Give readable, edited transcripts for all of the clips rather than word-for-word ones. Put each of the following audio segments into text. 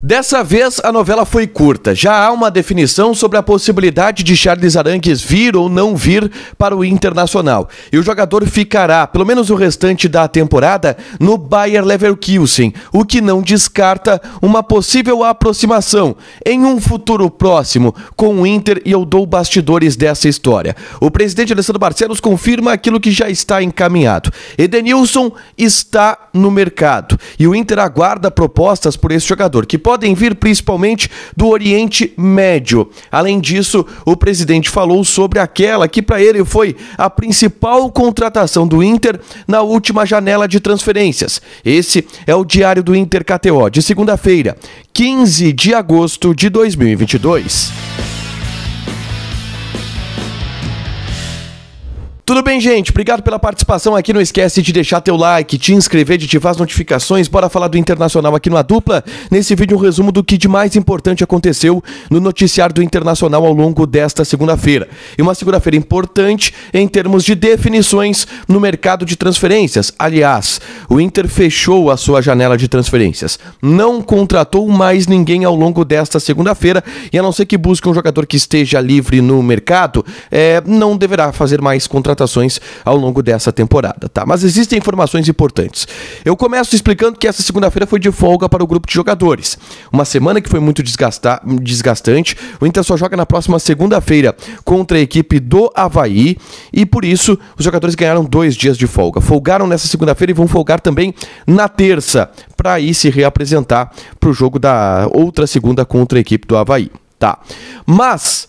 Dessa vez, a novela foi curta. Já há uma definição sobre a possibilidade de Charles Arangues vir ou não vir para o Internacional. E o jogador ficará, pelo menos o restante da temporada, no Bayer Leverkusen, o que não descarta uma possível aproximação em um futuro próximo com o Inter, e eu dou bastidores dessa história. O presidente Alessandro Barcelos confirma aquilo que já está encaminhado. Edenilson está no mercado e o Inter aguarda propostas por esse jogador, que podem vir principalmente do Oriente Médio. Além disso, o presidente falou sobre aquela que para ele foi a principal contratação do Inter na última janela de transferências. Esse é o Diário do Inter KTO, de segunda-feira, 15 de agosto de 2022. Tudo bem, gente? Obrigado pela participação aqui. Não esquece de deixar teu like, te inscrever, de ativar as notificações. Bora falar do Internacional aqui no A Dupla. Nesse vídeo, um resumo do que de mais importante aconteceu no noticiário do Internacional ao longo desta segunda-feira. E uma segunda-feira importante em termos de definições no mercado de transferências. Aliás, o Inter fechou a sua janela de transferências. Não contratou mais ninguém ao longo desta segunda-feira. E a não ser que busque um jogador que esteja livre no mercado, não deverá fazer mais contratações ao longo dessa temporada, tá? Mas existem informações importantes. Eu começo explicando que essa segunda-feira foi de folga para o grupo de jogadores. Uma semana que foi muito desgastante. O Inter só joga na próxima segunda-feira contra a equipe do Avaí e por isso os jogadores ganharam 2 dias de folga. Folgaram nessa segunda-feira e vão folgar também na terça para aí se reapresentar para o jogo da outra segunda contra a equipe do Avaí, tá? Mas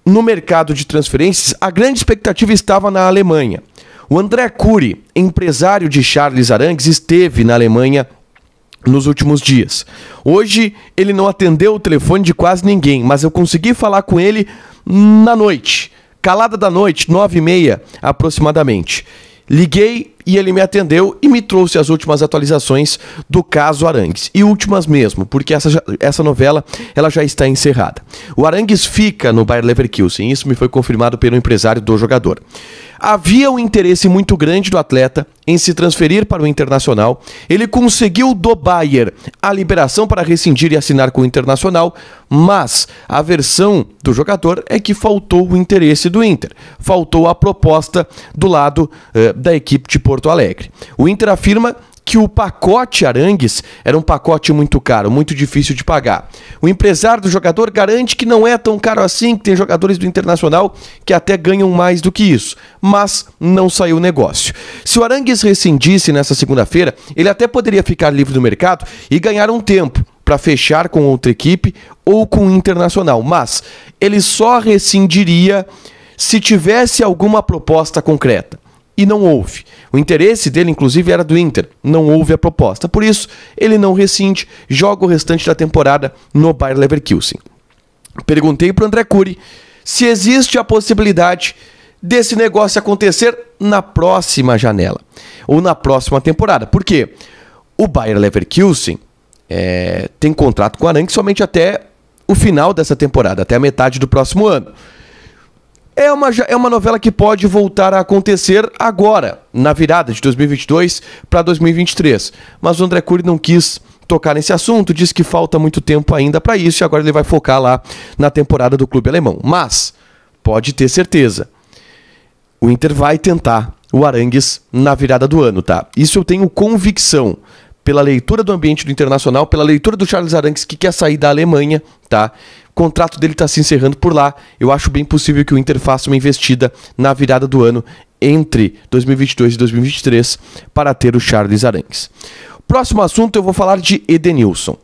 no mercado de transferências, a grande expectativa estava na Alemanha. O André Cury, empresário de Charles Arangues, esteve na Alemanha nos últimos dias. Hoje, ele não atendeu o telefone de quase ninguém, mas eu consegui falar com ele na noite, calada da noite, 9h30 aproximadamente. Liguei e ele me atendeu e me trouxe as últimas atualizações do caso Arangues. E últimas mesmo, porque essa novela ela já está encerrada. O Arangues fica no Bayer Leverkusen, isso me foi confirmado pelo empresário do jogador. Havia um interesse muito grande do atleta em se transferir para o Internacional. Ele conseguiu do Bayer a liberação para rescindir e assinar com o Internacional, mas a versão do jogador é que faltou o interesse do Inter. Faltou a proposta do lado da equipe de Porto Alegre. O Inter afirma que o pacote Arangues era um pacote muito caro, muito difícil de pagar. O empresário do jogador garante que não é tão caro assim, que tem jogadores do Internacional que até ganham mais do que isso, mas não saiu o negócio. Se o Arangues rescindisse nessa segunda-feira, ele até poderia ficar livre do mercado e ganhar um tempo para fechar com outra equipe ou com o Internacional, mas ele só rescindiria se tivesse alguma proposta concreta. E não houve. O interesse dele, inclusive, era do Inter. Não houve a proposta. Por isso, ele não rescinde, joga o restante da temporada no Bayer Leverkusen. Perguntei para o André Cury se existe a possibilidade desse negócio acontecer na próxima janela. Ou na próxima temporada. Por quê? O Bayer Leverkusen tem contrato com o Arangues somente até o final dessa temporada, até a metade do próximo ano. É uma novela que pode voltar a acontecer agora, na virada de 2022 para 2023. Mas o André Cury não quis tocar nesse assunto, disse que falta muito tempo ainda para isso e agora ele vai focar lá na temporada do clube alemão. Mas pode ter certeza, o Inter vai tentar o Arangues na virada do ano, tá? Isso eu tenho convicção. Pela leitura do ambiente do Internacional, pela leitura do Charles Arangues, que quer sair da Alemanha, tá? O contrato dele está se encerrando por lá. Eu acho bem possível que o Inter faça uma investida na virada do ano entre 2022 e 2023 para ter o Charles Arangues. Próximo assunto, eu vou falar de Edenilson.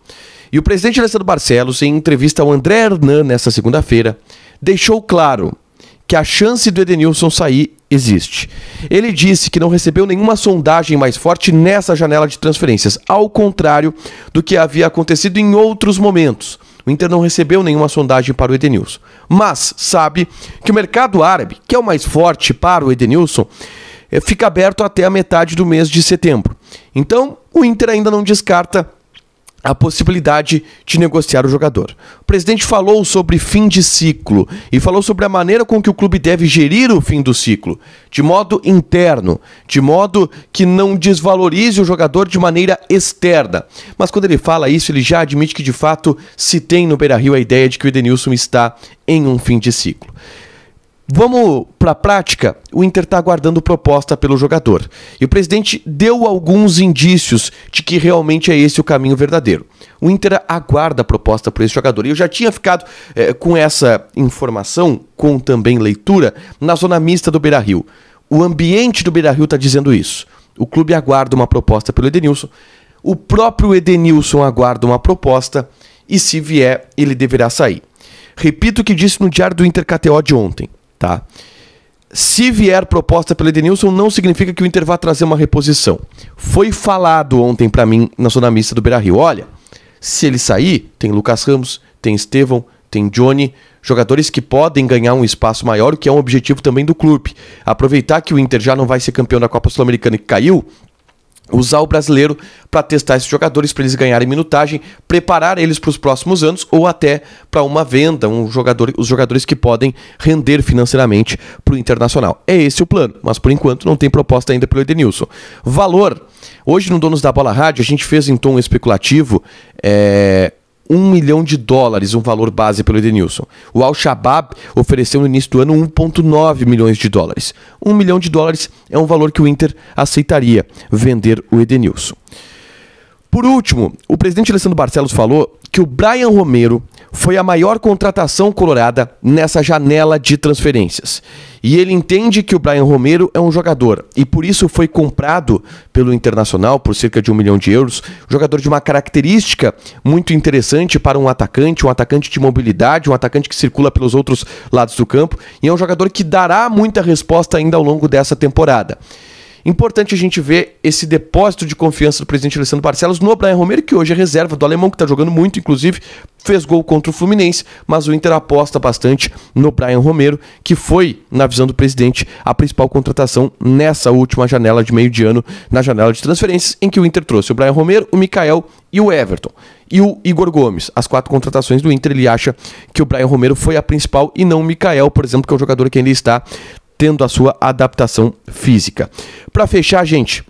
E o presidente Alessandro Barcelos, em entrevista ao André Hernan nesta segunda-feira, deixou claro que a chance do Edenilson sair existe. Ele disse que não recebeu nenhuma sondagem mais forte nessa janela de transferências, ao contrário do que havia acontecido em outros momentos. O Inter não recebeu nenhuma sondagem para o Edenilson, mas sabe que o mercado árabe, que é o mais forte para o Edenilson, fica aberto até a metade do mês de setembro. Então, o Inter ainda não descarta a possibilidade de negociar o jogador. O presidente falou sobre fim de ciclo e falou sobre a maneira com que o clube deve gerir o fim do ciclo, de modo interno, de modo que não desvalorize o jogador de maneira externa. Mas quando ele fala isso, ele já admite que de fato se tem no Beira-Rio a ideia de que o Edenilson está em um fim de ciclo. Vamos para a prática, o Inter está aguardando proposta pelo jogador. E o presidente deu alguns indícios de que realmente é esse o caminho verdadeiro. O Inter aguarda a proposta por esse jogador. E eu já tinha ficado com essa informação, com também leitura, na zona mista do Beira-Rio. O ambiente do Beira-Rio está dizendo isso. O clube aguarda uma proposta pelo Edenilson. O próprio Edenilson aguarda uma proposta e se vier, ele deverá sair. Repito o que disse no Diário do Inter KTO de ontem. Tá? Se vier proposta pelo Edenilson, não significa que o Inter vá trazer uma reposição. Foi falado ontem para mim na zona mista do Beira-Rio. Olha, se ele sair, tem Lucas Ramos, tem Estevão, tem Johnny, jogadores que podem ganhar um espaço maior, o que é um objetivo também do clube. Aproveitar que o Inter já não vai ser campeão da Copa Sul-Americana e que caiu, usar o brasileiro para testar esses jogadores, para eles ganharem minutagem, preparar eles para os próximos anos ou até para uma venda, os jogadores que podem render financeiramente para o Internacional. É esse o plano, mas por enquanto não tem proposta ainda pelo Edenilson. Valor, hoje no Donos da Bola Rádio a gente fez em tom especulativo $1 milhão, um valor base pelo Edenilson. O Al-Shabaab ofereceu no início do ano $1,9 milhões. $1 milhão é um valor que o Inter aceitaria vender o Edenilson. Por último, o presidente Alessandro Barcelos falou que o Brian Romero foi a maior contratação colorada nessa janela de transferências. E ele entende que o Brian Romero é um jogador e por isso foi comprado pelo Internacional por cerca de €1 milhão. Jogador de uma característica muito interessante para um atacante de mobilidade, um atacante que circula pelos outros lados do campo e é um jogador que dará muita resposta ainda ao longo dessa temporada. Importante a gente ver esse depósito de confiança do presidente Alessandro Barcelos no Brian Romero, que hoje é reserva do alemão, que está jogando muito, inclusive fez gol contra o Fluminense, mas o Inter aposta bastante no Brian Romero, que foi, na visão do presidente, a principal contratação nessa última janela de meio de ano, na janela de transferências, em que o Inter trouxe o Brian Romero, o Mikael e o Everton. E o Igor Gomes, as 4 contratações do Inter, ele acha que o Brian Romero foi a principal e não o Mikael, por exemplo, que é um jogador que ainda está tendo a sua adaptação física. Para fechar, gente,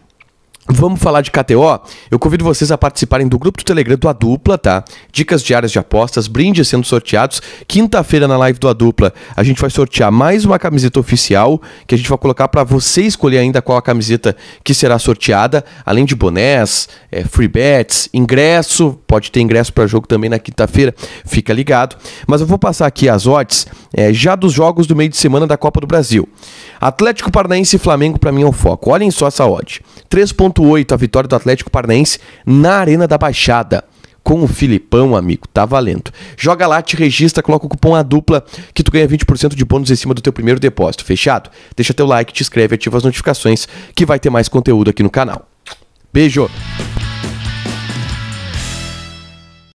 vamos falar de KTO. Eu convido vocês a participarem do grupo do Telegram do A Dupla, tá? Dicas diárias de apostas, brindes sendo sorteados. Quinta-feira na live do A Dupla, a gente vai sortear mais uma camiseta oficial, que a gente vai colocar para você escolher ainda qual a camiseta que será sorteada, além de bonés, free bets, ingresso, pode ter ingresso para jogo também na quinta-feira, fica ligado. Mas eu vou passar aqui as odds já dos jogos do meio de semana da Copa do Brasil. Atlético Paranaense e Flamengo para mim é o foco. Olhem só essa odd. 3,8 a vitória do Atlético Paranaense na Arena da Baixada. Com o Filipão, amigo, tá valendo. Joga lá, te registra, coloca o cupom A Dupla que tu ganha 20% de bônus em cima do teu primeiro depósito. Fechado? Deixa teu like, te inscreve, ativa as notificações que vai ter mais conteúdo aqui no canal. Beijo!